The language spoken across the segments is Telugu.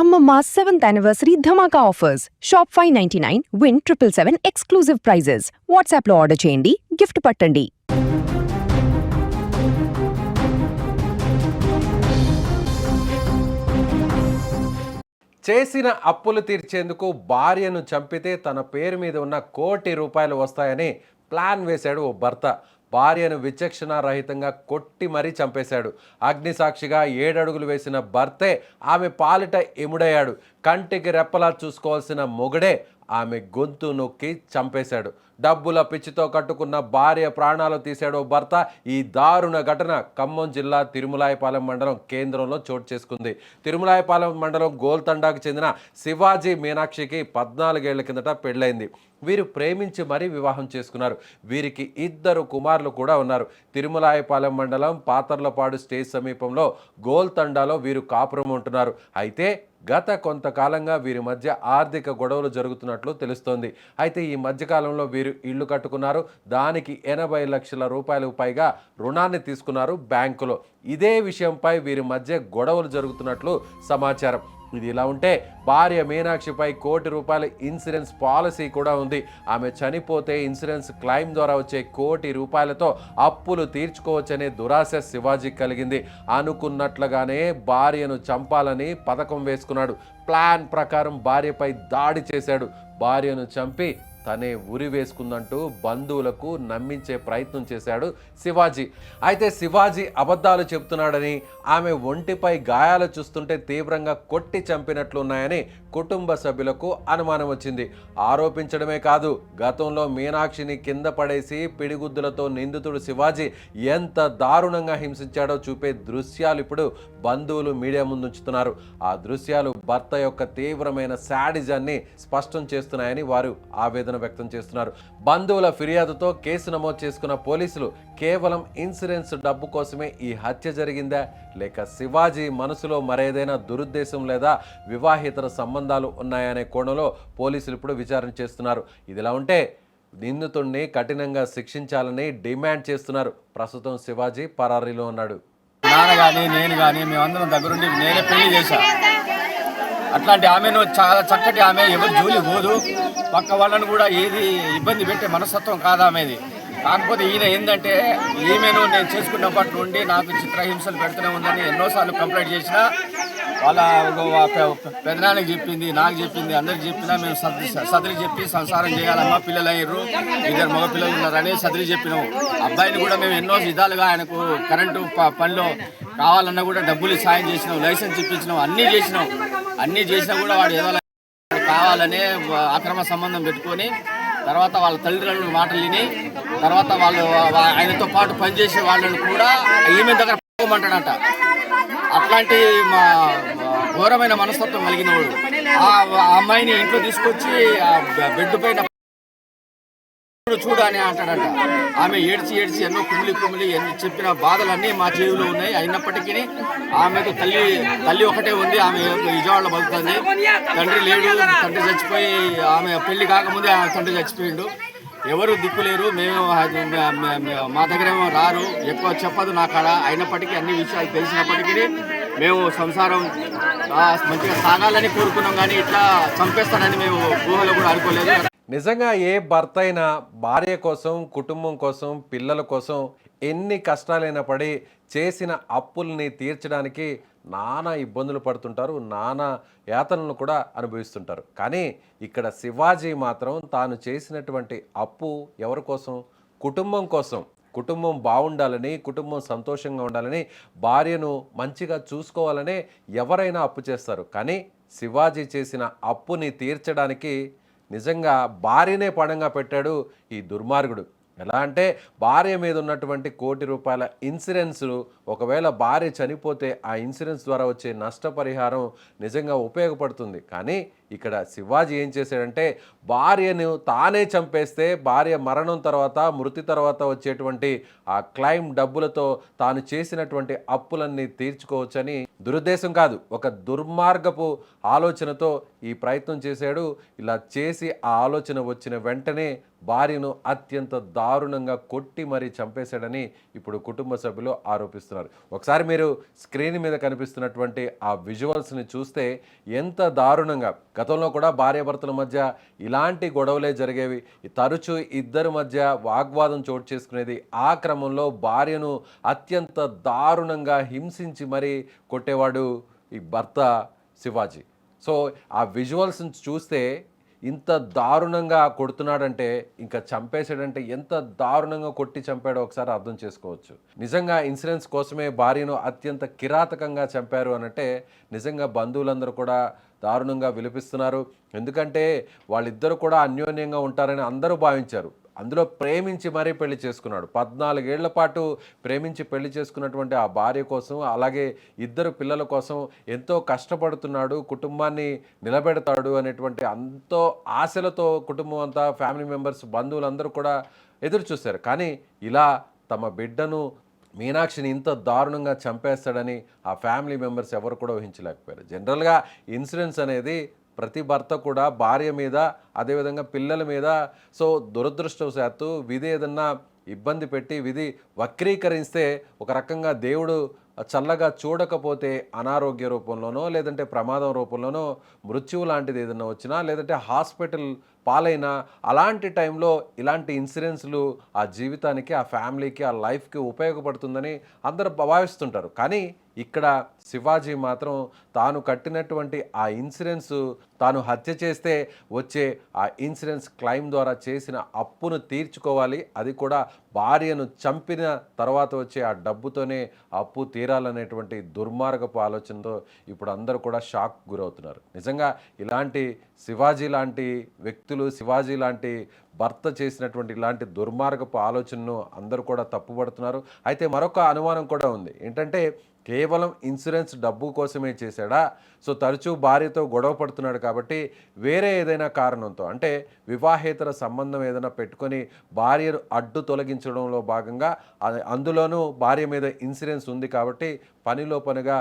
Amma 7th anniversary Dhamaka offers. Shop 599, win 777 exclusive prizes. WhatsApp లో ఆర్డర్ చేయండి, గిఫ్ట్ పట్టండి. చేసిన అప్పులు తీర్చేందుకు భార్యను చంపితే తన పేరు మీద ఉన్న ₹1 కోటి వస్తాయని ప్లాన్ వేశాడు ఓ భర్త. భార్యను విచక్షణ రహితంగా కొట్టి మరీ చంపేశాడు. అగ్నిసాక్షిగా 7 అడుగులు వేసిన భర్తే ఆమె పాలిట ఎముడయ్యాడు. కంటికి రెప్పలా చూసుకోవాల్సిన మొగుడే ఆమె గొంతు నొక్కి చంపేశాడు. డబ్బుల పిచ్చితో కట్టుకున్న భార్య ప్రాణాలు తీశాడు భర్త. ఈ దారుణ ఘటన ఖమ్మం జిల్లా తిరుమలాయపాలెం మండలం కేంద్రంలో చోటు చేసుకుంది. తిరుమలాయపాలెం మండలం గోల్తండాకు చెందిన శివాజీ మీనాక్షికి 14 ఏళ్ల కిందట పెళ్ళైంది. వీరు ప్రేమించి మరీ వివాహం చేసుకున్నారు. వీరికి 2 కుమారులు కూడా ఉన్నారు. తిరుమలాయపాలెం మండలం పాతర్లపాడు స్టేజ్ సమీపంలో గోల్తండాలో వీరు కాపురం ఉంటున్నారు. అయితే గత కొంతకాలంగా వీరి మధ్య ఆర్థిక గొడవలు జరుగుతున్నట్లు తెలుస్తోంది. అయితే ఈ మధ్యకాలంలో వీరు ఇళ్లు కట్టుకున్నారు. దానికి 80 లక్షల రూపాయలకు పైగా రుణాన్ని తీసుకున్నారు బ్యాంకులో. ఇదే విషయంపై వీరి మధ్య గొడవలు జరుగుతున్నట్లు సమాచారం. ఇది ఇలా ఉంటే భార్య మీనాక్షిపై ₹1 కోటి ఇన్సూరెన్స్ పాలసీ కూడా ఉంది. ఆమె చనిపోతే ఇన్సూరెన్స్ క్లెయిమ్ ద్వారా వచ్చే ₹1 కోటితో అప్పులు తీర్చుకోవచ్చనే దురాశ శివాజీ కలిగింది. అనుకున్నట్లుగానే భార్యను చంపాలని పథకం వేసుకున్నాడు. ప్లాన్ ప్రకారం భార్యపై దాడి చేశాడు. భార్యను చంపి తనే ఉరి వేసుకుందంటూ బంధువులకు నమ్మించే ప్రయత్నం చేశాడు శివాజీ. అయితే శివాజీ అబద్ధాలు చెబుతున్నాడని, ఆమె ఒంటిపై గాయాలు చూస్తుంటే తీవ్రంగా కొట్టి చంపినట్లున్నాయని కుటుంబ సభ్యులకు అనుమానం వచ్చింది. ఆరోపించడమే కాదు, గతంలో మీనాక్షిని కింద పడేసి పిడిగుద్దులతో నిందితుడు శివాజీ ఎంత దారుణంగా హింసించాడో చూపే దృశ్యాలు ఇప్పుడు బంధువులు మీడియా ముందుంచుతున్నారు. ఆ దృశ్యాలు భర్త యొక్క తీవ్రమైన శాడిజాన్ని స్పష్టం చేస్తున్నాయని వారు ఆవేదన వ్యక్తం చేస్తున్నారు. బంధువుల ఫిర్యాదుతో కేసు నమోదు చేసుకున్న పోలీసులు కేవలం ఇన్సూరెన్స్ డబ్బు కోసమే ఈ హత్య జరిగిందా, లేక శివాజీ మనసులో మరేదైనా దురుద్దేశం లేదా వివాహేతర సంబంధాలు ఉన్నాయనే కోణంలో పోలీసులు ఇప్పుడు విచారణ చేస్తున్నారు. ఇదిలా ఉంటే నిందితుడిని కఠినంగా శిక్షించాలని డిమాండ్ చేస్తున్నారు. ప్రస్తుతం శివాజీ పరారీలో ఉన్నాడు. నాన్న కానీ నేను కానీ మేమందరం దగ్గరుండి నేనే పెళ్లి చేశాను. అట్లాంటి ఆమెను చాలా చక్కటి ఆమె, ఎవరు జోలి పోదు, పక్క వాళ్ళను కూడా ఏది ఇబ్బంది పెట్టే మనస్తత్వం కాదు ఆమెది. కాకపోతే ఈయన ఏంటంటే ఈమెను నేను చేసుకున్నప్పటి నుండి నాకు చిత్రహింసలు పెడుతూనే ఉందని ఎన్నోసార్లు కంప్లైంట్ చేసినా వాళ్ళ పెదనానికి చెప్పింది, నాకు చెప్పింది, అందరికి చెప్పినా మేము సదిరి చెప్పి సంసారం చేయాలమ్మా, పిల్లలు అయ్యారు, 2 మగ పిల్లలు ఉన్నారని సదిరి చెప్పినాం. అబ్బాయిని కూడా మేము ఎన్నో విధాలుగా ఆయనకు కరెంటు పనిలో కావాలన్నా కూడా డబ్బులు సాయం చేసినాం, లైసెన్స్ ఇప్పించినాం, అన్నీ చేసినా కూడా వాడు ఏదో కావాలనే అక్రమ సంబంధం పెట్టుకొని తర్వాత వాళ్ళ తల్లిదండ్రుల మాటలు విని తర్వాత వాళ్ళు ఆయనతో పాటు పనిచేసే వాళ్ళని కూడా ఈమె దగ్గర పోమంటాడంట. అట్లాంటి మా ఘోరమైన మనస్తత్వం కలిగిన వాడు ఆ అమ్మాయిని ఇంట్లో తీసుకొచ్చి బెడ్ పైన చూడు అని అంటాడంట. ఆమె ఏడ్చి ఎన్నో కుమిలి చెప్పిన బాధలన్నీ మా చెవిలో ఉన్నాయి. అయినప్పటికీ ఆమెకు తల్లి ఒకటే ఉంది. ఆమె విజయవాడలో బతుకుతుంది. తండ్రి లేడు, తండ్రి చచ్చిపోయి ఆమె పెళ్లి కాకముందే ఆమె తండ్రి చచ్చిపోయిండు. ఎవరు దిక్కులేరు. మేము మా దగ్గరేమో రారు, ఎక్కువ చెప్పదు నా కాడ. అయినప్పటికీ అన్ని విషయాలు తెలిసినప్పటికీ మేము సంసారం మంచిగా సాగాలని కోరుకున్నాం, కానీ ఇట్లా చంపేస్తానని మేము ఊహలో కూడా అనుకోలేదు. నిజంగా ఏ భర్త అయినా భార్య కోసం, కుటుంబం కోసం, పిల్లల కోసం ఎన్ని కష్టాలైనా పడి చేసిన అప్పుల్ని తీర్చడానికి నానా ఇబ్బందులు పడుతుంటారు, నానా యాతనలు కూడా అనుభవిస్తుంటారు. కానీ ఇక్కడ శివాజీ మాత్రం తాను చేసినటువంటి అప్పు ఎవరి కోసం? కుటుంబం కోసం. కుటుంబం బాగుండాలని, కుటుంబం సంతోషంగా ఉండాలని, భార్యను మంచిగా చూసుకోవాలనే ఎవరైనా అప్పు చేస్తారు. కానీ శివాజీ చేసిన అప్పుని తీర్చడానికి నిజంగా భార్యనే పణంగా పెట్టాడు ఈ దుర్మార్గుడు. ఎలా అంటే భార్య మీద ఉన్నటువంటి ₹1 కోటి ఇన్సూరెన్సు, ఒకవేళ భార్య చనిపోతే ఆ ఇన్సూరెన్స్ ద్వారా వచ్చే నష్టపరిహారం నిజంగా ఉపయోగపడుతుంది. కానీ ఇక్కడ శివాజీ ఏం చేశాడంటే భార్యను తానే చంపేస్తే భార్య మరణం తర్వాత, మృతి తర్వాత వచ్చేటువంటి ఆ క్లెయిమ్ డబ్బులతో తాను చేసినటువంటి అప్పులన్నీ తీర్చుకోవచ్చని దురుద్దేశం కాదు, ఒక దుర్మార్గపు ఆలోచనతో ఈ ప్రయత్నం చేశాడు. ఇలా చేసి ఆ ఆలోచన వచ్చిన వెంటనే భార్యను అత్యంత దారుణంగా కొట్టి మరీ చంపేశాడని ఇప్పుడు కుటుంబ సభ్యులు ఆరోపిస్తున్నారు. ఒకసారి మీరు స్క్రీన్ మీద కనిపిస్తున్నటువంటి ఆ విజువల్స్ని చూస్తే ఎంత దారుణంగా, గతంలో కూడా భార్యాభర్తల మధ్య ఇలాంటి గొడవలే జరిగేవి, తరచూ ఇద్దరి మధ్య వాగ్వాదం చోటు చేసుకునేది. ఆ క్రమంలో భార్యను అత్యంత దారుణంగా హింసించి మరీ కొట్టేవాడు ఈ భర్త శివాజీ. సో ఆ విజువల్స్ని చూస్తే ఇంత దారుణంగా కొడుతున్నాడంటే, ఇంకా చంపేసాడంటే ఎంత దారుణంగా కొట్టి చంపాడో ఒకసారి అర్థం చేసుకోవచ్చు. నిజంగా ఇన్సూరెన్స్ కోసమే భార్యను అత్యంత కిరాతకంగా చంపారు అనంటే నిజంగా బంధువులందరూ కూడా దారుణంగా విలపిస్తున్నారు. ఎందుకంటే వాళ్ళిద్దరూ కూడా అన్యోన్యంగా ఉంటారని అందరూ భావించారు. అందులో ప్రేమించి మరీ పెళ్లి చేసుకున్నాడు. 14 ఏళ్ల పాటు ప్రేమించి పెళ్లి చేసుకున్నటువంటి ఆ భార్య కోసం, అలాగే ఇద్దరు పిల్లల కోసం ఎంతో కష్టపడుతున్నాడు, కుటుంబాన్ని నిలబెడతాడు అనేటువంటి ఎంతో ఆశలతో కుటుంబం అంతా, ఫ్యామిలీ మెంబర్స్, బంధువులందరూ కూడా ఎదురు చూశారు. కానీ ఇలా తమ బిడ్డను, మీనాక్షిని ఇంత దారుణంగా చంపేస్తాడని ఆ ఫ్యామిలీ మెంబర్స్ ఎవరు కూడా ఊహించలేకపోయారు. జనరల్గా ఇన్సూరెన్స్ అనేది ప్రతి భర్త కూడా భార్య మీద, అదేవిధంగా పిల్లల మీద, సో దురదృష్టవశాత్తు విధి ఏదన్నా ఇబ్బంది పెట్టి, విధి వక్రీకరిస్తే, ఒక రకంగా దేవుడు చల్లగా చూడకపోతే అనారోగ్య రూపంలోనో, లేదంటే ప్రమాదం రూపంలోనో, మృత్యువు లాంటిది ఏదైనా వచ్చినా, లేదంటే హాస్పిటల్ పాలైనా, అలాంటి టైంలో ఇలాంటి ఇన్సూరెన్స్లు ఆ జీవితానికి, ఆ ఫ్యామిలీకి, ఆ లైఫ్కి ఉపయోగపడుతుందని అందరూ భావిస్తుంటారు. కానీ ఇక్కడ శివాజీ మాత్రం తాను కట్టినటువంటి ఆ ఇన్సూరెన్స్, తాను హత్య చేస్తే వచ్చే ఆ ఇన్సూరెన్స్ క్లెయిమ్ ద్వారా చేసిన అప్పును తీర్చుకోవాలి, అది కూడా భార్యను చంపిన తర్వాత వచ్చే ఆ డబ్బుతోనే అప్పు తీరాలనేటువంటి దుర్మార్గపు ఆలోచనతో ఇప్పుడు అందరూ కూడా షాక్ గురవుతున్నారు. నిజంగా ఇలాంటి శివాజీ లాంటి వ్యక్తులు, శివాజీ లాంటి భర్త చేసినటువంటి ఇలాంటి దుర్మార్గపు ఆలోచనను అందరూ కూడా తప్పుపడుతున్నారు. అయితే మరొక అనుమానం కూడా ఉంది. ఏంటంటే కేవలం ఇన్సూరెన్స్ డబ్బు కోసమే చేశాడా? సో తరచూ భార్యతో గొడవ పడుతున్నాడు కాబట్టి వేరే ఏదైనా కారణంతో, అంటే వివాహేతర సంబంధం ఏదైనా పెట్టుకొని భార్యను అడ్డు తొలగించడంలో భాగంగా, అందులోనూ భార్య మీద ఇన్సూరెన్స్ ఉంది కాబట్టి పనిలో పనిగా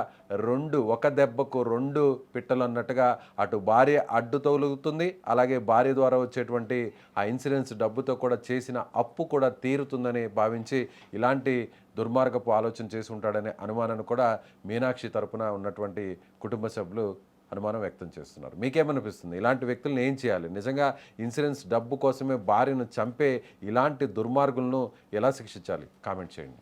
ఒక దెబ్బకు 2 పిట్టలు అన్నట్టుగా అటు భార్య అడ్డు తొలుగుతుంది, అలాగే భార్య ద్వారా వచ్చేటువంటి ఆ ఇన్సూరెన్స్ డబ్బుతో కూడా చేసిన అప్పు కూడా తీరుతుందని భావించి ఇలాంటి దుర్మార్గపు ఆలోచన చేసి ఉంటాడనే అనుమానాన్ని కూడా మీనాక్షి తరపున ఉన్నటువంటి కుటుంబ సభ్యులు అనుమానం వ్యక్తం చేస్తున్నారు. మీకేమనిపిస్తుంది? ఇలాంటి వ్యక్తులను ఏం చేయాలి? నిజంగా ఇన్సూరెన్స్ డబ్బు కోసమే భార్యను చంపే ఇలాంటి దుర్మార్గులను ఎలా శిక్షించాలి? కామెంట్ చేయండి.